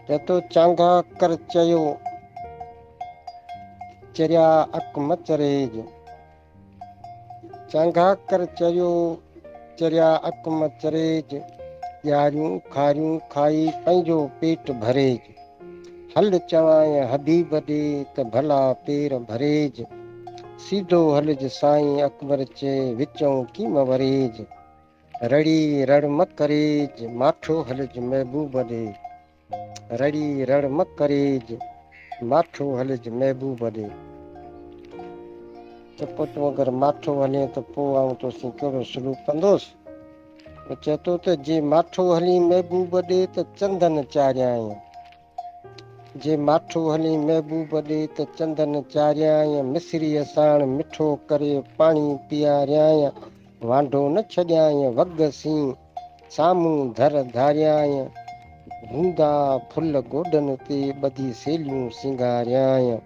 तो चांगा कर चयो चरिया अक मचरेज। चांगा कर चयो चरिया अक मचरेज। यारियूं खारियूं खाई पंहिंजो पेट भरेज। हल चवाय हबीब ॾे त भला पेर भरेज। सीधो हलज साईं अकबर चए विचों कीम वरेज। रड़ी रड़ म करेज माठो हलज महबूब ॾे। रड़ी रड़ म करेज माठो हलज महबूब ॾे। त पोइ तूं अगरि माठो हले त पोइ आउं तोसीं कहिड़ो सलूक कंदुसि। चए थो त जे माठो हली महबूब ॾे त चंदन चाढ़ियां। जे माठो हली महबूब ॾे त चंदन चाढ़ियां। मिसरीअ साण मिठो करे पाणी पीआरियां। वांढो न छॾियां वग सी साम्हूं दर धारियां। हूंदा फुल गोॾनि ते ॿधी सेलियूं सिंगारियां।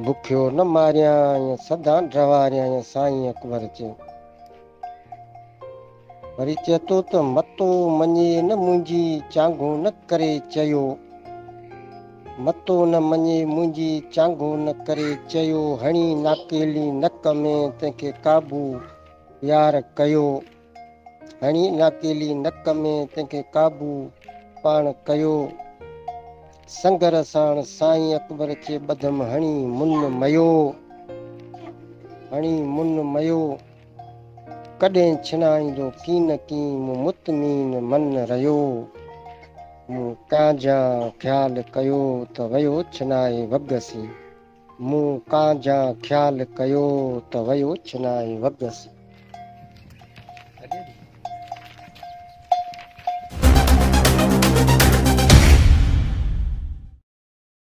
बुखियो न मारियां सदा डवारियां साईं अकबर चए। वरी चए थो त मतो मञे न मुंहिंजी चांगो न करे चयो। मतो न मञे मुंहिंजी चांगो न करे चयो। हणी नाकेली नक में तंहिंखे काबू यार कयो। हणी नाकेली नक में तंहिंखे काबू पाण कयो। संगर साण साईं अकबर चे ॿधम हणी मुन मयो। हणी मुन मयो कॾहिं छिनाईंदो कीन कीन मूं मुतमीन मन रहियो। मूं कांजा ख़्यालु कयो त वियो छिनाए वॻसि। मूं कांजा ख़्यालु कयो त वियो छिनाए वॻसि।